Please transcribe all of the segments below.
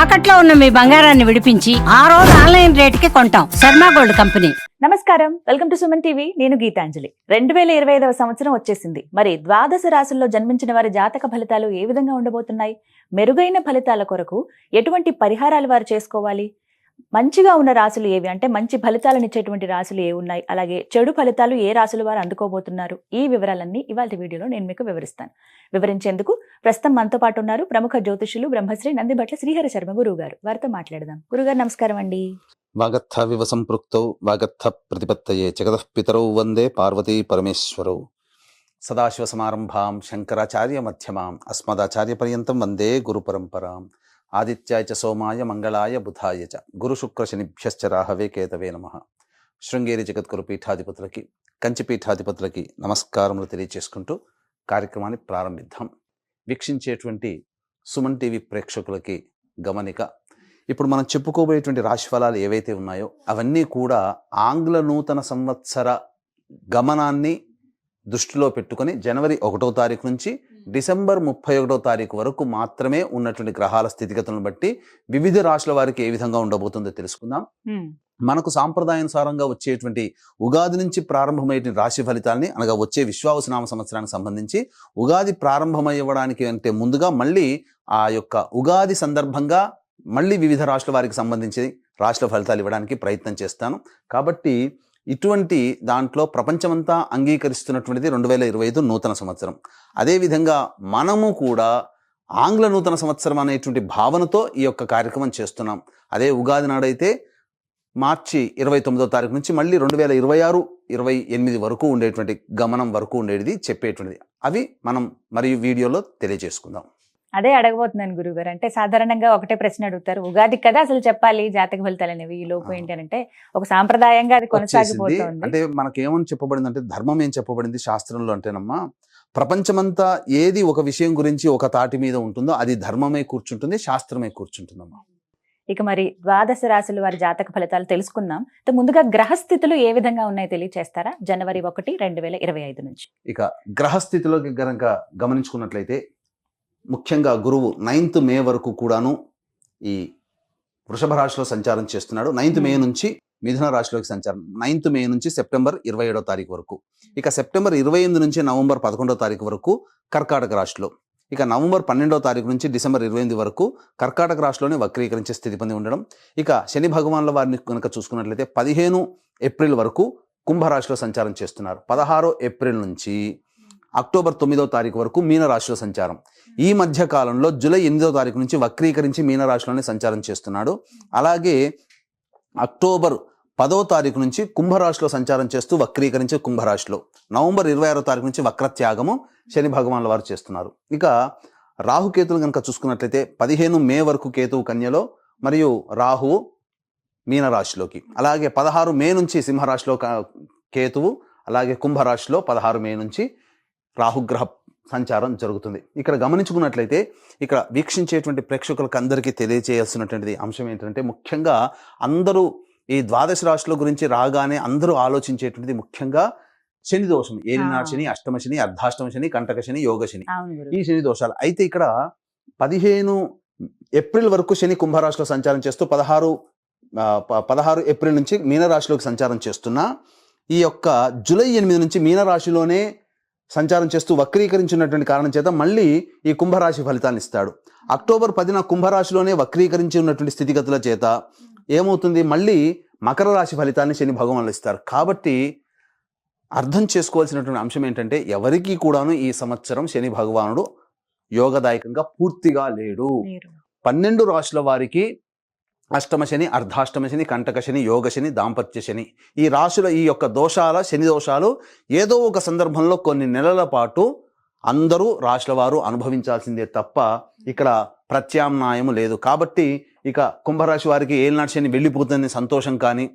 తాకట్లో ఉన్న మీ బంగారాన్ని విడిపించి ఆ రోజు ఆన్లైన్ రేటుకి కొంటాం. Sharma gold company. నమస్కారం, వెల్కమ్ టు సుమన్ టీవీ. నేను గీతాంజలి. 2025వ సంవత్సరం వచ్చేసింది. మరి ద్వాదశ రాశుల్లో జన్మించిన వారి జాతక ఫలితాలు ఏ విధంగా ఉండబోతున్నాయి? మెరుగైన ఫలితాల కొరకు ఎటువంటి పరిహారాలు వారు చేసుకోవాలి? మంచిగా ఉన్న రాశులు ఏవి, అంటే మంచి ఫలితాలను ఇచ్చేటువంటి రాశులు ఏ ఉన్నాయి, అలాగే చెడు ఫలితాలు ఏ రాశులు వారు అందుకోబోతున్నారు, ఈ వివరాలన్నీ ఇవాళ వీడియోలో నేను మీకు వివరిస్తాను. వివరించేందుకు ప్రస్తుతం మనతో పాటు ఉన్నారు ప్రముఖ జ్యోతిషులు బ్రహ్మశ్రీ నందిబట్ల శ్రీహరి శర్మ గురువు గారు. వారితో మాట్లాడదాం. గురుగారు నమస్కారం అండి. వాగర్థ వివ సంపృక్తౌ వాగర్థ ప్రతిపత్తయే జగతః పితరౌ వందే పార్వతీ పరమేశ్వరౌ. సదాశివ సమారంభాం శంకరాచార్య మధ్యమాం అస్మదాచార్య పర్యంతం వందే గురు పరంపరాం. ఆదిత్యాయ చ సోమాయ మంగళాయ బుధాయ చ గురు శుక్ర శనిభ్యశ్చ రాహవే కేతవే నమః. శృంగేరి జగద్గురు పీఠాధిపతులకి, కంచి పీఠాధిపతులకి నమస్కారములు తెలియచేసుకుంటూ కార్యక్రమాన్ని ప్రారంభిద్దాం. వీక్షించేటువంటి సుమన్ టీవీ ప్రేక్షకులకి గమనిక, ఇప్పుడు మనం చెప్పుకోబోయేటువంటి రాశి ఫలాలు ఏవైతే ఉన్నాయో అవన్నీ కూడా ఆంగ్ల నూతన సంవత్సర గమనాన్ని దృష్టిలో పెట్టుకొని జనవరి 1వ తారీఖు నుంచి డిసెంబర్ 31వ తారీఖు వరకు మాత్రమే ఉన్నటువంటి గ్రహాల స్థితిగతులను బట్టి వివిధ రాశుల వారికి ఏ విధంగా ఉండబోతుందో తెలుసుకుందాం. మనకు సాంప్రదాయానుసారంగా వచ్చేటువంటి ఉగాది నుంచి ప్రారంభమయ్యే రాశి ఫలితాలని, అనగా వచ్చే విశ్వావసునామ సంవత్సరానికి సంబంధించి ఉగాది ప్రారంభమయ్యడానికి అంటే ముందుగా మళ్ళీ ఆ యొక్క ఉగాది సందర్భంగా మళ్ళీ వివిధ రాశుల వారికి సంబంధించి రాశుల ఫలితాలు ఇవ్వడానికి ప్రయత్నం చేస్తాను. కాబట్టి ఇటువంటి దాంట్లో ప్రపంచమంతా అంగీకరిస్తున్నటువంటిది 2025 నూతన సంవత్సరం. అదేవిధంగా మనము కూడా ఆంగ్ల నూతన సంవత్సరం అనేటువంటి భావనతో ఈ యొక్క కార్యక్రమం చేస్తున్నాం. అదే ఉగాది నాడైతే మార్చి 29వ తారీఖు నుంచి మళ్ళీ 2026-28 వరకు ఉండేటువంటి గమనం వరకు ఉండేది చెప్పేటువంటిది. అవి మనం మరియు వీడియోలో తెలియజేసుకుందాం. అదే అడగబోతున్నాను గురుగారు. అంటే సాధారణంగా ఒకటే ప్రశ్న అడుగుతారు, ఉగాది కదా అసలు చెప్పాలి జాతక ఫలితాలు అనేవి, ఈ లోపు ఏంటి అంటే ఒక సాంప్రదాయంగా అది కొనసాగిపోతుంది. అంటే మనకేమని చెప్పబడింది అంటే, ధర్మం ఏం చెప్పబడింది శాస్త్రంలో అంటేనమ్మా, ప్రపంచమంతా ఏది ఒక విషయం గురించి ఒక తాటి మీద ఉంటుందో అది ధర్మమే కూర్చుంటుంది, శాస్త్రమే కూర్చుంటుందమ్మా. ఇక మరి ద్వాదశ రాశుల వారి జాతక ఫలితాలు తెలుసుకుందాం. ముందుగా గ్రహస్థితులు ఏ విధంగా ఉన్నాయో తెలియచేస్తారా? జనవరి 1, 2025 నుంచి. ఇక గ్రహస్థితిలోకి గనక గమనించుకున్నట్లయితే ముఖ్యంగా గురువు 9th మే వరకు కూడాను ఈ వృషభ రాశిలో సంచారం చేస్తున్నాడు. 9th మే నుంచి మిథున రాశిలోకి సంచారం, 9th మే నుంచి సెప్టెంబర్ 27వ తారీఖు వరకు. ఇక సెప్టెంబర్ 28 నుంచి నవంబర్ 11వ తారీఖు వరకు కర్కాటక రాశిలో. ఇక నవంబర్ 12వ తారీఖు నుంచి డిసెంబర్ 28 వరకు కర్కాటక రాశిలోనే వక్రీకరించే స్థితి పొంది ఉండడం. ఇక శని భగవాన్ల వారిని కనుక చూసుకున్నట్లయితే 15 ఏప్రిల్ వరకు కుంభరాశిలో సంచారం చేస్తున్నారు. 16 ఏప్రిల్ నుంచి అక్టోబర్ 9వ తారీఖు వరకు మీనరాశిలో సంచారం. ఈ మధ్య కాలంలో జూలై 8వ తారీఖు నుంచి వక్రీకరించి మీనరాశిలోనే సంచారం చేస్తున్నాడు. అలాగే అక్టోబర్ 10వ తారీఖు నుంచి కుంభరాశిలో సంచారం చేస్తూ వక్రీకరించి కుంభరాశిలో, నవంబర్ 26వ తారీఖు నుంచి వక్రత్యాగము శని భగవాన్ల వారు చేస్తున్నారు. ఇక రాహుకేతులు కనుక చూసుకున్నట్లయితే 15 మే వరకు కేతువు కన్యలో మరియు రాహువు మీనరాశిలోకి, అలాగే 16 మే నుంచి సింహరాశిలో కేతువు, అలాగే కుంభరాశిలో 16 మే నుంచి రాహుగ్రహ సంచారం జరుగుతుంది. ఇక్కడ గమనించుకున్నట్లయితే ఇక్కడ వీక్షించేటువంటి ప్రేక్షకులకు అందరికీ తెలియజేయాల్సినటువంటి అంశం ఏంటంటే, ముఖ్యంగా అందరూ ఈ ద్వాదశ రాశుల గురించి రాగానే అందరూ ఆలోచించేటువంటిది ముఖ్యంగా శని దోషం, ఏలినాడు శని, అష్టమ శని, అర్ధాష్టమ శని, కంటక శని, యోగ శని, ఈ శని దోషాలు. అయితే ఇక్కడ 15 ఏప్రిల్ వరకు శని కుంభరాశిలో సంచారం చేస్తూ 16 ఏప్రిల్ నుంచి మీనరాశిలోకి సంచారం చేస్తున్నా, ఈ యొక్క జూలై 8 నుంచి మీనరాశిలోనే సంచారం చేస్తూ వక్రీకరించినటువంటి కారణం చేత మళ్ళీ ఈ కుంభరాశి ఫలితాన్ని ఇస్తాడు. అక్టోబర్ 10న కుంభరాశిలోనే వక్రీకరించి ఉన్నటువంటి స్థితిగతుల చేత ఏమవుతుంది, మళ్ళీ మకర రాశి ఫలితాన్ని శని భగవానులు ఇస్తారు. కాబట్టి అర్థం చేసుకోవాల్సినటువంటి అంశం ఏంటంటే, ఎవరికి కూడాను ఈ సంవత్సరం శని భగవానుడు యోగదాయకంగా పూర్తిగా లేడు. 12 రాశుల వారికి అష్టమ శని, అర్ధాష్టమ శని, కంటక శని, యోగ శని, దాంపత్య శని, ఈ రాశుల ఈ యొక్క దోషాల శని దోషాలు ఏదో ఒక సందర్భంలో కొన్ని నెలల పాటు అందరూ రాశుల వారు అనుభవించాల్సిందే తప్ప ఇక్కడ ప్రత్యామ్నాయం లేదు. కాబట్టి ఇక కుంభరాశి వారికి ఏలినాటి శని వెళ్ళిపోతుందని సంతోషం కానీ,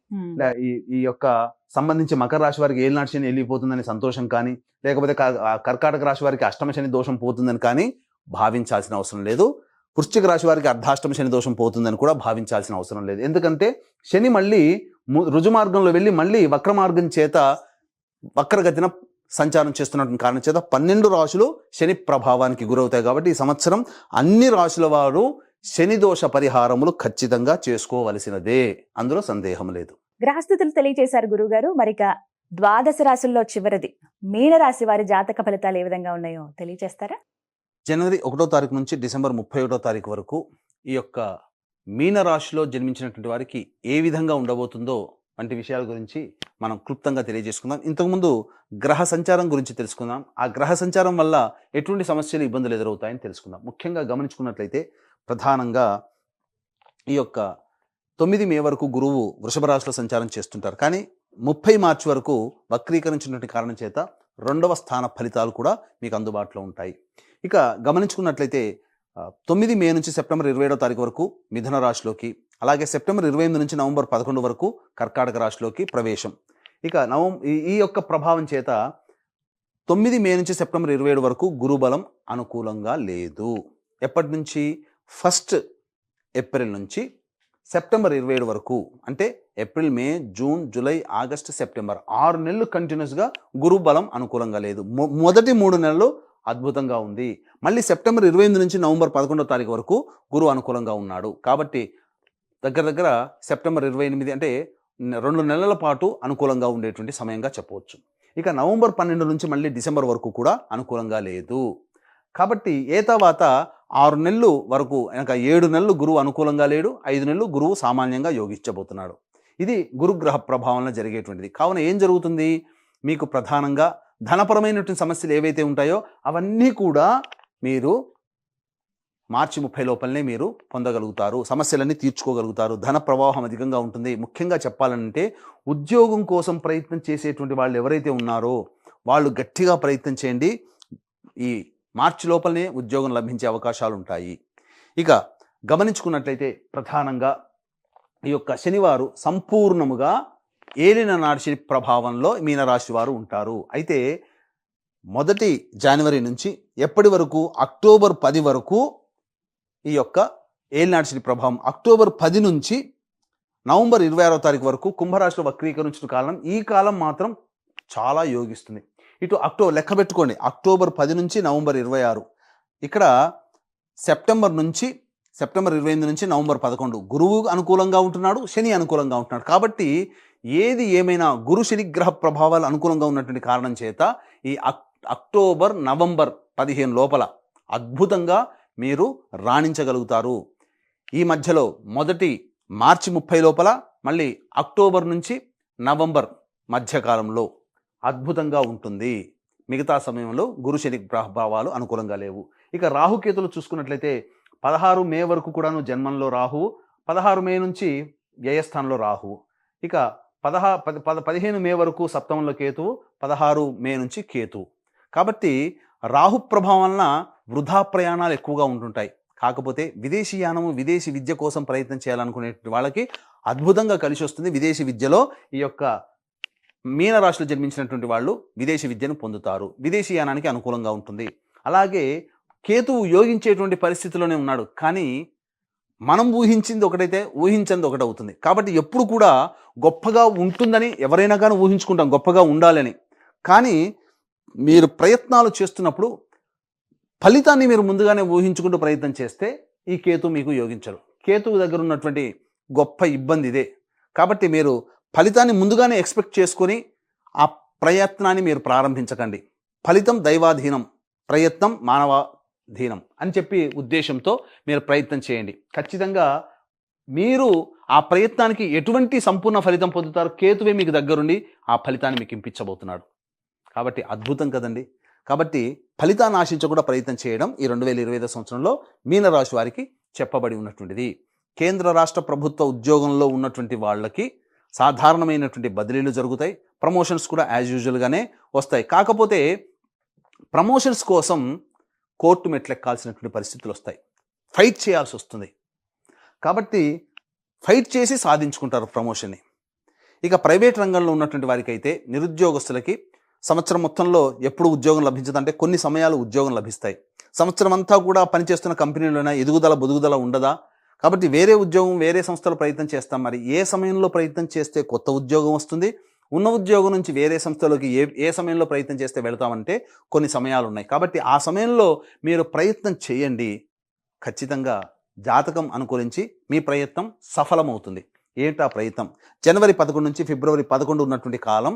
ఈ యొక్క సంబంధించి మకర రాశి వారికి ఏలినాటి శని వెళ్ళిపోతుందని సంతోషం కానీ, లేకపోతే కర్కాటక రాశి వారికి అష్టమ శని దోషం పోతుందని కానీ భావించాల్సిన అవసరం లేదు. వృశ్చిక రాశి వారికి అర్ధాష్టమ శని దోషం పోతుందని కూడా భావించాల్సిన అవసరం లేదు. ఎందుకంటే శని మళ్ళీ రుజు మార్గంలో వెళ్ళి మళ్ళీ వక్ర మార్గం చేత వక్రగతిన సంచారం చేస్తున్నటువంటి కారణం చేత 12 రాశులు శని ప్రభావానికి గురవుతాయి. కాబట్టి ఈ సంవత్సరం అన్ని రాశుల వారు శని దోష పరిహారములు ఖచ్చితంగా చేసుకోవలసినదే, అందులో సందేహం లేదు. గ్రహస్థితులు తెలియజేశారు గురుగారు. మరిక ద్వాదశ రాశుల్లో చివరిది మీనరాశి వారి జాతక ఫలితాలు ఏ విధంగా ఉన్నాయో తెలియజేస్తారా? జనవరి 1వ తారీఖు నుంచి డిసెంబర్ 31వ తారీఖు వరకు ఈ యొక్క మీనరాశిలో జన్మించినటువంటి వారికి ఏ విధంగా ఉండబోతుందో వంటి విషయాల గురించి మనం క్లుప్తంగా తెలియజేసుకుందాం. ఇంతకుముందు గ్రహ సంచారం గురించి తెలుసుకుందాం. ఆ గ్రహ సంచారం వల్ల ఎటువంటి సమస్యలు, ఇబ్బందులు ఎదురవుతాయని తెలుసుకుందాం. ముఖ్యంగా గమనించుకున్నట్లయితే ప్రధానంగా ఈ యొక్క 9 మే వరకు గురువు వృషభ రాశిలో సంచారం చేస్తుంటారు. కానీ 30 మార్చి వరకు వక్రీకరించినటువంటి కారణం చేత 2వ స్థాన ఫలితాలు కూడా మీకు అందుబాటులో ఉంటాయి. ఇక గమనించుకున్నట్లయితే 9 మే నుంచి సెప్టెంబర్ 27వ తారీఖు వరకు మిథున రాశిలోకి, అలాగే సెప్టెంబర్ 28 నుంచి నవంబర్ 11 వరకు కర్కాటక రాశిలోకి ప్రవేశం. ఇక ఈ యొక్క ప్రభావం చేత 9 మే నుంచి సెప్టెంబర్ 27 వరకు గురుబలం అనుకూలంగా లేదు. ఎప్పటి నుంచి? 1 ఏప్రిల్ నుంచి సెప్టెంబర్ 27 వరకు, అంటే ఏప్రిల్, మే, జూన్, జూలై, ఆగస్టు, సెప్టెంబర్ 6 నెలలు కంటిన్యూస్గా గురు బలం అనుకూలంగా లేదు. మొదటి 3 నెలలు అద్భుతంగా ఉంది. మళ్ళీ సెప్టెంబర్ 28 నుంచి నవంబర్ 11వ తారీఖు వరకు గురువు అనుకూలంగా ఉన్నాడు. కాబట్టి దగ్గర సెప్టెంబర్ 28, అంటే 2 నెలల పాటు అనుకూలంగా ఉండేటువంటి సమయంగా చెప్పవచ్చు. ఇక నవంబర్ 12 నుంచి మళ్ళీ డిసెంబర్ వరకు కూడా అనుకూలంగా లేదు. కాబట్టి తర్వాత 6 నెలలు వరకు, ఇంకా 7 నెలలు గురువు అనుకూలంగా లేడు, 5 నెలలు గురువు సామాన్యంగా యోగించబోతున్నాడు. ఇది గురుగ్రహ ప్రభావంలో జరిగేటువంటిది. కావున ఏం జరుగుతుంది? మీకు ప్రధానంగా ధనపరమైనటువంటి సమస్యలు ఏవైతే ఉంటాయో అవన్నీ కూడా మీరు మార్చి 30 లోపలనే మీరు పొందగలుగుతారు, సమస్యలన్నీ తీర్చుకోగలుగుతారు. ధన ప్రవాహం అధికంగా ఉంటుంది. ముఖ్యంగా చెప్పాలంటే ఉద్యోగం కోసం ప్రయత్నం చేసేటువంటి వాళ్ళు ఎవరైతే ఉన్నారో వాళ్ళు గట్టిగా ప్రయత్నం చేయండి. ఈ మార్చి లోపలనే ఉద్యోగం లభించే అవకాశాలు ఉంటాయి. ఇక గమనించుకున్నట్లయితే ప్రధానంగా ఈ యొక్క శనివారు సంపూర్ణముగా ఏలిన నాడి శని ప్రభావంలో మీనరాశి వారు ఉంటారు. అయితే 1 జనవరి నుంచి ఎప్పటి వరకు? అక్టోబర్ 10 వరకు ఈ యొక్క ఏలినాటి శని ప్రభావం. అక్టోబర్ 10 నుంచి నవంబర్ 26వ తారీఖు వరకు కుంభరాశిలో వక్రీకరించిన కాలం. ఈ కాలం మాత్రం చాలా యోగిస్తుంది. ఇటు లెక్క పెట్టుకోండి, అక్టోబర్ 10 నుంచి నవంబర్ 26. ఇక్కడ సెప్టెంబర్ 28 నుంచి నవంబర్ 11 గురువు అనుకూలంగా ఉంటున్నాడు, శని అనుకూలంగా ఉంటున్నాడు. కాబట్టి ఏది ఏమైనా గురు శని గ్రహ ప్రభావాలు అనుకూలంగా ఉన్నటువంటి కారణం చేత ఈ అక్టోబర్, నవంబర్ 15 లోపల అద్భుతంగా మీరు రాణించగలుగుతారు. ఈ మధ్యలో మార్చి 30 లోపల, మళ్ళీ అక్టోబర్ నుంచి నవంబర్ మధ్యకాలంలో అద్భుతంగా ఉంటుంది. మిగతా సమయంలో గురు శని ప్రభావాలు అనుకూలంగా లేవు. ఇక రాహుకేతులు చూసుకున్నట్లయితే 16 మే వరకు కూడాను జన్మంలో రాహువు, 16 మే నుంచి వ్యయస్థానంలో రాహువు. ఇక 15 మే వరకు సప్తమంలో కేతువు, 16 మే నుంచి కేతువు. కాబట్టి రాహు ప్రభావం వలన వృధా ప్రయాణాలు ఎక్కువగా ఉంటుంటాయి. కాకపోతే విదేశీయానము, విదేశీ విద్య కోసం ప్రయత్నం చేయాలనుకునే వాళ్ళకి అద్భుతంగా కలిసి వస్తుంది. విదేశీ విద్యలో ఈ యొక్క మీనరాశిలో జన్మించినటువంటి వాళ్ళు విదేశీ విద్యను పొందుతారు. విదేశీయానానికి అనుకూలంగా ఉంటుంది. అలాగే కేతువు యోగించేటువంటి పరిస్థితిలోనే ఉన్నాడు. కానీ మనం ఊహించింది ఒకటైతే ఊహించింది ఒకటి అవుతుంది. కాబట్టి ఎప్పుడు కూడా గొప్పగా ఉంటుందని ఎవరైనా కానీ ఊహించుకుంటాం, గొప్పగా ఉండాలని. కానీ మీరు ప్రయత్నాలు చేస్తున్నప్పుడు ఫలితాన్ని మీరు ముందుగానే ఊహించుకుంటూ ప్రయత్నం చేస్తే ఈ కేతు మీకు యోగించరు. కేతువు దగ్గర ఉన్నటువంటి గొప్ప ఇబ్బంది ఇదే. కాబట్టి మీరు ఫలితాన్ని ముందుగానే ఎక్స్పెక్ట్ చేసుకొని ఆ ప్రయత్నాన్ని మీరు ప్రారంభించకండి. ఫలితం దైవాధీనం, ప్రయత్నం మానవాధీనం అని చెప్పి ఉద్దేశంతో మీరు ప్రయత్నం చేయండి. ఖచ్చితంగా మీరు ఆ ప్రయత్నానికి ఎటువంటి సంపూర్ణ ఫలితం పొందుతారు? కేతువే మీకు దగ్గరుండి ఆ ఫలితాన్ని మీకు ఇంపించబోతున్నాడు. కాబట్టి అద్భుతం కదండి. కాబట్టి ఫలితాన్ని ఆశించకుండా ప్రయత్నం చేయడం ఈ 2025 సంవత్సరంలో మీనరాశి వారికి చెప్పబడి ఉన్నటువంటిది. కేంద్ర రాష్ట్ర ప్రభుత్వ ఉద్యోగంలో ఉన్నటువంటి వాళ్ళకి సాధారణమైనటువంటి బదిలీలు జరుగుతాయి. ప్రమోషన్స్ కూడా యాజ్ యూజువల్గానే వస్తాయి. కాకపోతే ప్రమోషన్స్ కోసం కోర్టు మెట్లెక్కాల్సినటువంటి పరిస్థితులు వస్తాయి. ఫైట్ చేయాల్సి వస్తుంది. కాబట్టి ఫైట్ చేసి సాధించుకుంటారు ప్రమోషన్ని. ఇక ప్రైవేట్ రంగంలో ఉన్నటువంటి వారికి అయితే, నిరుద్యోగస్తులకి సంవత్సరం మొత్తంలో ఎప్పుడు ఉద్యోగం లభించదంటే కొన్ని సమయాలు ఉద్యోగం లభిస్తాయి. సంవత్సరం అంతా కూడా పనిచేస్తున్న కంపెనీలోనే బుదుగుదల ఉండదా? కాబట్టి వేరే ఉద్యోగం, వేరే సంస్థలో ప్రయత్నం చేస్తాం. మరి ఏ సమయంలో ప్రయత్నం చేస్తే కొత్త ఉద్యోగం వస్తుంది? ఉన్న ఉద్యోగం నుంచి వేరే సంస్థలోకి ఏ సమయంలో ప్రయత్నం చేస్తే వెళతామంటే కొన్ని సమయాలు ఉన్నాయి. కాబట్టి ఆ సమయంలో మీరు ప్రయత్నం చేయండి. ఖచ్చితంగా జాతకం అనుకూలించి మీ ప్రయత్నం సఫలమవుతుంది. ఏంటా ప్రయత్నం? జనవరి 11 నుంచి ఫిబ్రవరి 11 ఉన్నటువంటి కాలం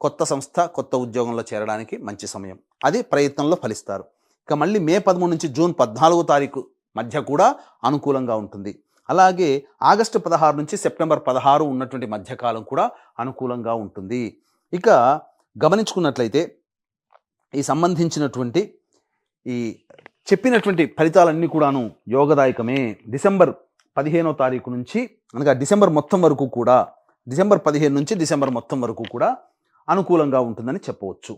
కొత్త సంస్థ, కొత్త ఉద్యోగంలో చేరడానికి మంచి సమయం. అది ప్రయత్నంలో ఫలిస్తారు. ఇక మళ్ళీ మే 13 నుంచి జూన్ 14 తారీఖు మధ్య కూడా అనుకూలంగా ఉంటుంది. అలాగే ఆగస్టు 16 నుంచి సెప్టెంబర్ 16 ఉన్నటువంటి మధ్యకాలం కూడా అనుకూలంగా ఉంటుంది. ఇక గమనించుకున్నట్లయితే ఈ సంబంధించినటువంటి ఈ చెప్పినటువంటి ఫలితాలన్నీ కూడాను యోగదాయకమే. డిసెంబర్ 15వ తారీఖు నుంచి అనగా డిసెంబర్ మొత్తం వరకు కూడా, డిసెంబర్ 15 నుంచి డిసెంబర్ మొత్తం వరకు కూడా అనుకూలంగా ఉంటుందని చెప్పవచ్చు.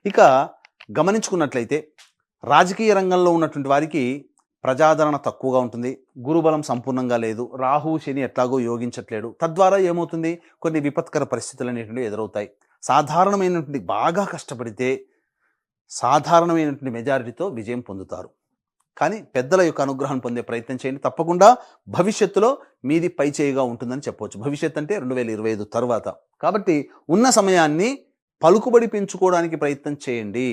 ఇక గమనించుకున్నట్లయితే రాజకీయ రంగంలో ఉన్నటువంటి వారికి ప్రజాదరణ తక్కువగా ఉంటుంది. గురుబలం సంపూర్ణంగా లేదు. రాహు శని ఎట్లాగో యోగించట్లేడు. తద్వారా ఏమవుతుంది? కొన్ని విపత్కర పరిస్థితులు అనేటువంటివి ఎదురవుతాయి. సాధారణమైనటువంటి బాగా కష్టపడితే సాధారణమైనటువంటి మెజారిటీతో విజయం పొందుతారు. కానీ పెద్దల యొక్క అనుగ్రహం పొందే ప్రయత్నం చేయండి. తప్పకుండా భవిష్యత్తులో మీది పై చేయిగా ఉంటుందని చెప్పవచ్చు. భవిష్యత్ అంటే 2025 తర్వాత. కాబట్టి ఉన్న సమయాన్ని పలుకుబడి పెంచుకోవడానికి ప్రయత్నం చేయండి.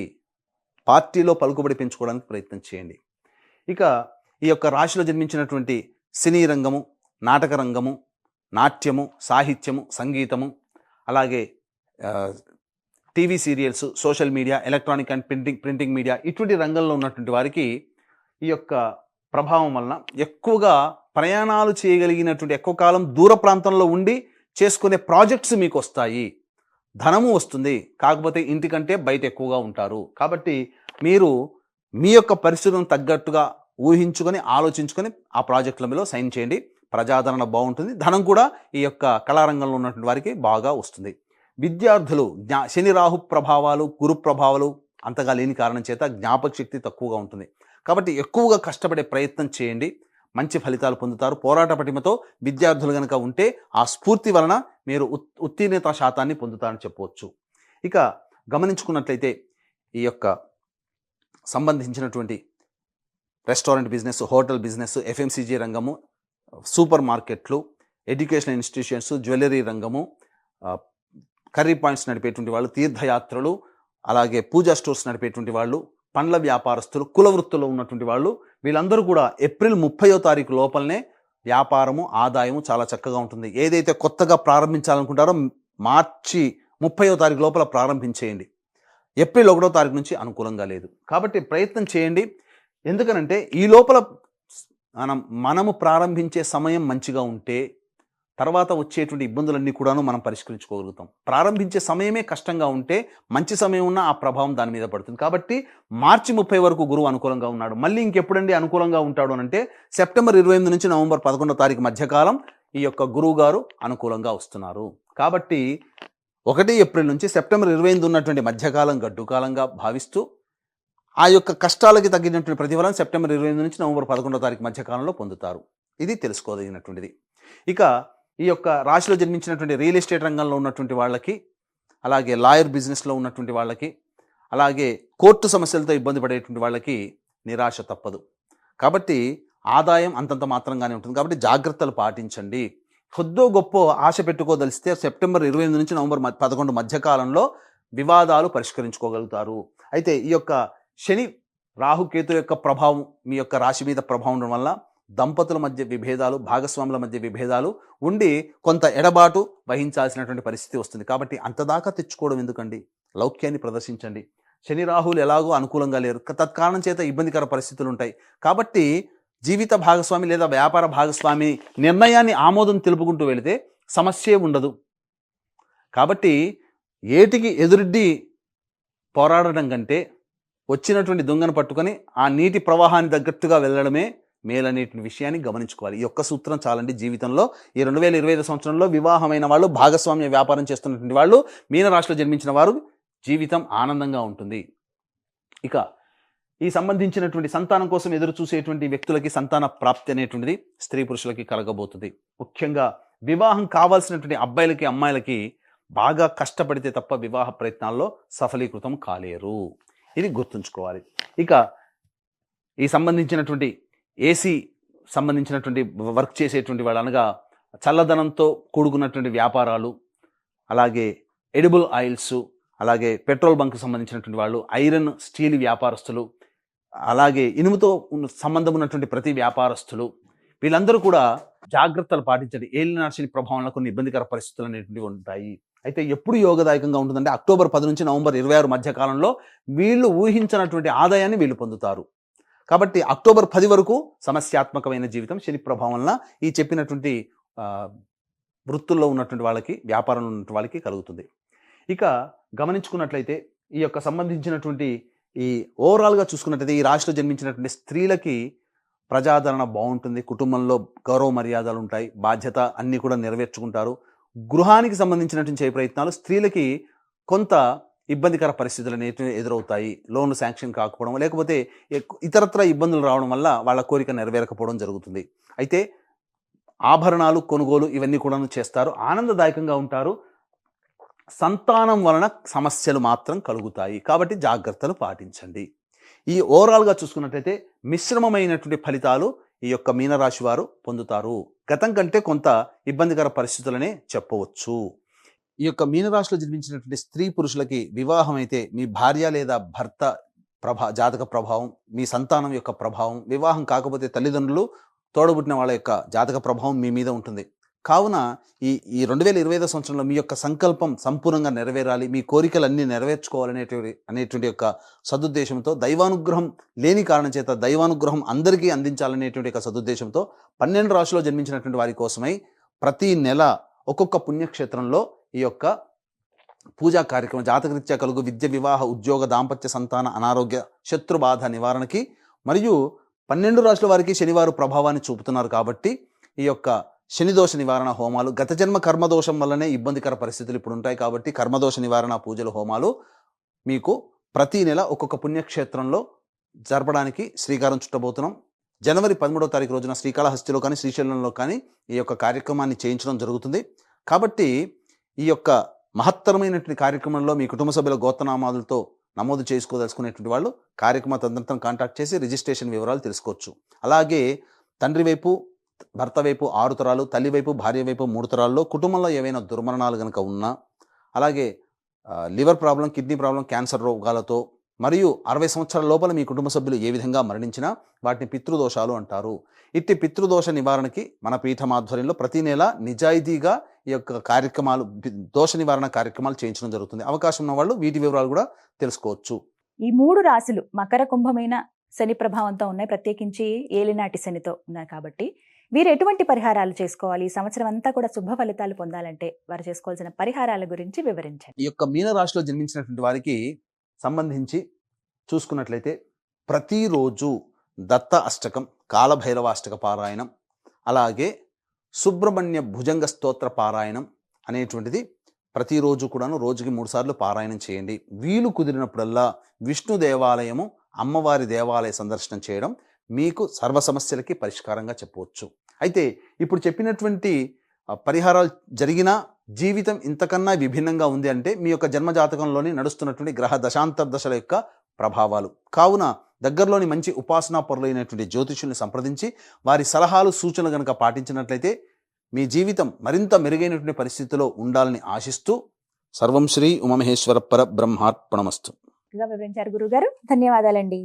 పార్టీలో పలుకుబడి పెంచుకోవడానికి ప్రయత్నం చేయండి. ఇక ఈ యొక్క రాశిలో జన్మించినటువంటి సినీ రంగము, నాటక రంగము, నాట్యము, సాహిత్యము, సంగీతము, అలాగే TV serials, social media, electronic and printing media, ఇటువంటి రంగంలో ఉన్నటువంటి వారికి ఈ యొక్క ప్రభావం వలన ఎక్కువగా ప్రయాణాలు చేయగలిగినటువంటి, ఎక్కువ కాలం దూర ప్రాంతంలో ఉండి చేసుకునే ప్రాజెక్ట్స్ మీకు వస్తాయి. ధనము వస్తుంది. కాకపోతే ఇంటికంటే బయట ఎక్కువగా ఉంటారు. కాబట్టి మీరు మీ యొక్క పరిస్థితులను తగ్గట్టుగా ఊహించుకొని ఆలోచించుకొని ఆ ప్రాజెక్టులలో సైన్ చేయండి. ప్రజాదరణ బాగుంటుంది. ధనం కూడా ఈ యొక్క కళారంగంలో ఉన్నటువంటి వారికి బాగా వస్తుంది. విద్యార్థులు శని రాహు ప్రభావాలు, గురు ప్రభావాలు అంతగా లేని కారణం చేత జ్ఞాపక శక్తి తక్కువగా ఉంటుంది. కాబట్టి ఎక్కువగా కష్టపడే ప్రయత్నం చేయండి. మంచి ఫలితాలు పొందుతారు. పోరాట పటిమతో విద్యార్థులు కనుక ఉంటే ఆ స్ఫూర్తి వలన మీరు ఉత్తీర్ణత శాతాన్ని పొందుతారని చెప్పవచ్చు. ఇక గమనించుకున్నట్లయితే ఈ యొక్క సంబంధించినటువంటి restaurant business, hotel business, FMCG రంగము, సూపర్ మార్కెట్లు, ఎడ్యుకేషనల్ ఇన్స్టిట్యూషన్స్, జ్యువెలరీ రంగము, కర్రీ పాయింట్స్ నడిపేటువంటి వాళ్ళు, తీర్థయాత్రలు, అలాగే పూజా స్టోర్స్ నడిపేటువంటి వాళ్ళు, పండ్ల వ్యాపారస్తులు, కుల వృత్తుల్లో ఉన్నటువంటి వాళ్ళు, వీళ్ళందరూ కూడా ఏప్రిల్ 30వ తారీఖు లోపలనే వ్యాపారము, ఆదాయము చాలా చక్కగా ఉంటుంది. ఏదైతే కొత్తగా ప్రారంభించాలనుకుంటారో మార్చి 30వ తారీఖు లోపల ప్రారంభించేయండి. ఏప్రిల్ 1వ తారీఖు నుంచి అనుకూలంగా లేదు. కాబట్టి ప్రయత్నం చేయండి. ఎందుకనంటే ఈ లోపల మనము ప్రారంభించే సమయం మంచిగా ఉంటే తర్వాత వచ్చేటువంటి ఇబ్బందులన్నీ కూడాను మనం పరిష్కరించుకోగలుగుతాం. ప్రారంభించే సమయమే కష్టంగా ఉంటే మంచి సమయం ఉన్నా ఆ ప్రభావం దాని మీద పడుతుంది. కాబట్టి మార్చి 30 వరకు గురువు అనుకూలంగా ఉన్నాడు. మళ్ళీ ఇంకెప్పుడండి అనుకూలంగా ఉంటాడు అంటే సెప్టెంబర్ 28 నుంచి నవంబర్ 11వ తారీఖు మధ్యకాలం ఈ యొక్క గురువు గారు అనుకూలంగా వస్తున్నారు. కాబట్టి 1 ఏప్రిల్ నుంచి సెప్టెంబర్ 28 ఉన్నటువంటి మధ్యకాలం గడ్డు కాలంగా భావిస్తూ ఆ యొక్క కష్టాలకి తగ్గినటువంటి ప్రతిఫలం సెప్టెంబర్ 28 నుంచి నవంబర్ 11వ తారీఖు మధ్యకాలంలో పొందుతారు. ఇది తెలుసుకోదగినటువంటిది. ఇక ఈ యొక్క రాశిలో జన్మించినటువంటి రియల్ ఎస్టేట్ రంగంలో ఉన్నటువంటి వాళ్ళకి, అలాగే లాయర్ బిజినెస్లో ఉన్నటువంటి వాళ్ళకి, అలాగే కోర్టు సమస్యలతో ఇబ్బంది పడేటువంటి వాళ్ళకి నిరాశ తప్పదు. కాబట్టి ఆదాయం అంతంత మాత్రంగానే ఉంటుంది. కాబట్టి జాగ్రత్తలు పాటించండి. కొద్దో గొప్ప ఆశ పెట్టుకోదలిస్తే సెప్టెంబర్ 28 నుంచి నవంబర్ 11 మధ్యకాలంలో వివాదాలు పరిష్కరించుకోగలుగుతారు. అయితే ఈ యొక్క శని రాహుకేతు యొక్క ప్రభావం మీ యొక్క రాశి మీద ప్రభావం ఉండడం వల్ల దంపతుల మధ్య విభేదాలు, భాగస్వాముల మధ్య విభేదాలు ఉండి కొంత ఎడబాటు వహించాల్సినటువంటి పరిస్థితి వస్తుంది. కాబట్టి అంతదాకా తెచ్చుకోవడం ఎందుకండి? లౌక్యాన్ని ప్రదర్శించండి. శని రాహులు ఎలాగో అనుకూలంగా లేరు. తత్కారణం చేత ఇబ్బందికర పరిస్థితులు ఉంటాయి. కాబట్టి జీవిత భాగస్వామి లేదా వ్యాపార భాగస్వామి నిర్ణయాన్ని ఆమోదం తెలుపుకుంటూ వెళితే సమస్యే ఉండదు. కాబట్టి ఏటికి ఎదురుడ్డి పోరాడడం కంటే వచ్చినటువంటి దొంగను పట్టుకొని ఆ నీటి ప్రవాహాన్ని తగ్గట్టుగా వెళ్ళడమే మేలనేటువంటి విషయాన్ని గమనించుకోవాలి. ఈ యొక్క సూత్రం చాలండి జీవితంలో. ఈ 2025 సంవత్సరంలో వివాహమైన వాళ్ళు, భాగస్వామ్య వ్యాపారం చేస్తున్నటువంటి వాళ్ళు, మీనరాశిలో జన్మించిన వారు జీవితం ఆనందంగా ఉంటుంది. ఇక ఈ సంబంధించినటువంటి సంతానం కోసం ఎదురు చూసేటువంటి వ్యక్తులకి సంతాన ప్రాప్తి అనేటువంటిది స్త్రీ పురుషులకి కలగబోతుంది. ముఖ్యంగా వివాహం కావాల్సినటువంటి అబ్బాయిలకి, అమ్మాయిలకి బాగా కష్టపడితే తప్ప వివాహ ప్రయత్నాల్లో సఫలీకృతం కాలేరు. ఇది గుర్తుంచుకోవాలి. ఇక ఈ సంబంధించినటువంటి ఏసీ సంబంధించినటువంటి వర్క్ చేసేటువంటి వాళ్ళు, అనగా చల్లదనంతో కూడుకున్నటువంటి వ్యాపారాలు, అలాగే ఎడిబుల్ ఆయిల్స్, అలాగే పెట్రోల్ బంక్ సంబంధించినటువంటి వాళ్ళు, ఐరన్ స్టీల్ వ్యాపారస్తులు, అలాగే ఇనుముతో సంబంధం ఉన్నటువంటి ప్రతి వ్యాపారస్తులు వీళ్ళందరూ కూడా జాగ్రత్తలు పాటించండి. ఏలినాటి శని ప్రభావంలో కొన్ని ఇబ్బందికర పరిస్థితులు అనేటువంటివి ఉంటాయి. అయితే ఎప్పుడు యోగదాయకంగా ఉంటుందంటే అక్టోబర్ 10 నుంచి నవంబర్ 26 మధ్య కాలంలో వీళ్ళు ఊహించినటువంటి ఆదాయాన్ని వీళ్ళు పొందుతారు. కాబట్టి అక్టోబర్ 10 వరకు సమస్యాత్మకమైన జీవితం శని ప్రభావం వలన ఈ చెప్పినటువంటి వృత్తుల్లో ఉన్నటువంటి వాళ్ళకి, వ్యాపారంలో ఉన్నటువంటి వాళ్ళకి కలుగుతుంది. ఇక గమనించుకున్నట్లయితే ఈ యొక్క సంబంధించినటువంటి ఈ ఓవరాల్గా చూసుకున్నట్లయితే ఈ రాశిలో జన్మించినటువంటి స్త్రీలకి ప్రజాదరణ బాగుంటుంది. కుటుంబంలో గౌరవ మర్యాదలు ఉంటాయి. బాధ్యత అన్నీ కూడా నెరవేర్చుకుంటారు. గృహానికి సంబంధించినటువంటి చేయ ప్రయత్నాలు స్త్రీలకి కొంత ఇబ్బందికర పరిస్థితులు అనేవి ఎదురవుతాయి. లోన్లు శాంక్షన్ కాకపోవడం, లేకపోతే ఇతరత్ర ఇబ్బందులు రావడం వల్ల వాళ్ళ కోరిక నెరవేరకపోవడం జరుగుతుంది. అయితే ఆభరణాలు కొనుగోలు ఇవన్నీ కూడా చేస్తారు. ఆనందదాయకంగా ఉంటారు. సంతానం వలన సమస్యలు మాత్రం కలుగుతాయి. కాబట్టి జాగ్రత్తలు పాటించండి. ఈ ఓవరాల్గా చూసుకున్నట్లయితే మిశ్రమమైనటువంటి ఫలితాలు ఈ యొక్క మీనరాశి వారు పొందుతారు. గతం కంటే కొంత ఇబ్బందికర పరిస్థితులనే చెప్పవచ్చు. ఈ యొక్క మీనరాశిలో జన్మించినటువంటి స్త్రీ పురుషులకి వివాహం అయితే మీ భార్య లేదా భర్త జాతక ప్రభావం, మీ సంతానం యొక్క ప్రభావం, వివాహం కాకపోతే తల్లిదండ్రులు, తోడబుట్టిన వాళ్ళ యొక్క జాతక ప్రభావం మీ మీద ఉంటుంది. కావున ఈ 2025 సంవత్సరంలో మీ యొక్క సంకల్పం సంపూర్ణంగా నెరవేరాలి, మీ కోరికలన్నీ అనేటువంటి యొక్క సదుద్దేశంతో, దైవానుగ్రహం లేని కారణం చేత దైవానుగ్రహం అందరికీ అందించాలనేటువంటి యొక్క సదుద్దేశంతో 12 రాశిలో జన్మించినటువంటి వారి కోసమై ప్రతి నెల ఒక్కొక్క పుణ్యక్షేత్రంలో ఈ యొక్క పూజా కార్యక్రమం జాతకరీత్యా కలుగు విద్య, వివాహ, ఉద్యోగ, దాంపత్య, సంతాన, అనారోగ్య, శత్రుబాధ నివారణకి, మరియు 12 రాశుల వారికి శనివారు ప్రభావాన్ని చూపుతున్నారు. కాబట్టి ఈ యొక్క శనిదోష నివారణ హోమాలు, గత జన్మ కర్మదోషం వల్లనే ఇబ్బందికర పరిస్థితులు ఇప్పుడు ఉంటాయి. కాబట్టి కర్మదోష నివారణ పూజలు, హోమాలు మీకు ప్రతి నెల ఒక్కొక్క పుణ్యక్షేత్రంలో జరపడానికి శ్రీకారం చుట్టబోతున్నాం. జనవరి 13వ తారీఖు రోజున శ్రీకాళహస్తిలో కానీ శ్రీశైలంలో కానీ ఈ యొక్క కార్యక్రమాన్ని చేయించడం జరుగుతుంది. కాబట్టి ఈ యొక్క మహత్తరమైనటువంటి కార్యక్రమంలో మీ కుటుంబ సభ్యుల గోత్రనామాలతో నమోదు చేసుకోదలుచుకునేటువంటి వాళ్ళు కార్యక్రమ తదనంతరం కాంటాక్ట్ చేసి రిజిస్ట్రేషన్ వివరాలు తెలుసుకోవచ్చు. అలాగే తండ్రి వైపు, భర్త వైపు 6 తరాలు, తల్లి వైపు, భార్య వైపు 3 తరాల్లో కుటుంబంలో ఏవైనా దుర్మరణాలు కనుక ఉన్నా, అలాగే liver problem, kidney problem, cancer రోగాలతో, మరియు 60 సంవత్సరాల లోపల మీ కుటుంబ సభ్యులు ఏ విధంగా మరణించినా వాటిని పితృదోషాలు అంటారు. ఇట్టి పితృదోష నివారణకి మన పీఠం ఆధ్వర్యంలో ప్రతి నెల నిజాయితీగా ఈ యొక్క కార్యక్రమాలు, దోష నివారణ కార్యక్రమాలు చేయించడం జరుగుతుంది. అవకాశం ఉన్న వాళ్ళు వీటి వివరాలు కూడా తెలుసుకోవచ్చు. ఈ 3 రాశులు మకర, కుంభమైన శని ప్రభావంతో ఉన్నాయి. ప్రత్యేకించి ఏలినాటి శనితో ఉన్నాయి. కాబట్టి వీరు ఎటువంటి పరిహారాలు చేసుకోవాలి? ఈ సంవత్సరం అంతా కూడా శుభ ఫలితాలు పొందాలంటే వారు చేసుకోవాల్సిన పరిహారాల గురించి వివరించండి. ఈ యొక్క మీనరాశిలో జన్మించినటువంటి వారికి సంబంధించి చూసుకున్నట్లయితే ప్రతిరోజు దత్త అష్టకం, కాలభైరవ అష్టక పారాయణం, అలాగే సుబ్రహ్మణ్య భుజంగ స్తోత్ర పారాయణం అనేటువంటిది ప్రతిరోజు కూడాను రోజుకి 3 సార్లు పారాయణం చేయండి. వీలు కుదిరినప్పుడల్లా విష్ణు దేవాలయము, అమ్మవారి దేవాలయ సందర్శనం చేయడం మీకు సర్వ సమస్యలకి పరిష్కారంగా చెప్పవచ్చు. అయితే ఇప్పుడు చెప్పినటువంటి పరిహారాలు జరిగినా జీవితం ఇంతకన్నా విభిన్నంగా ఉంది అంటే మీ యొక్క జన్మజాతకంలోని నడుస్తున్నటువంటి గ్రహ దశాంతర దశల యొక్క ప్రభావాలు. కావున దగ్గరలోని మంచి ఉపాసనా పరులైనటువంటి జ్యోతిషుల్ని సంప్రదించి వారి సలహాలు, సూచనలు కనుక పాటించినట్లయితే మీ జీవితం మరింత మెరుగైనటువంటి పరిస్థితిలో ఉండాలని ఆశిస్తూ సర్వం శ్రీ ఉమామహేశ్వర పర బ్రహ్మార్పణమస్తు. వివరించారు గురుగారు, ధన్యవాదాలండి.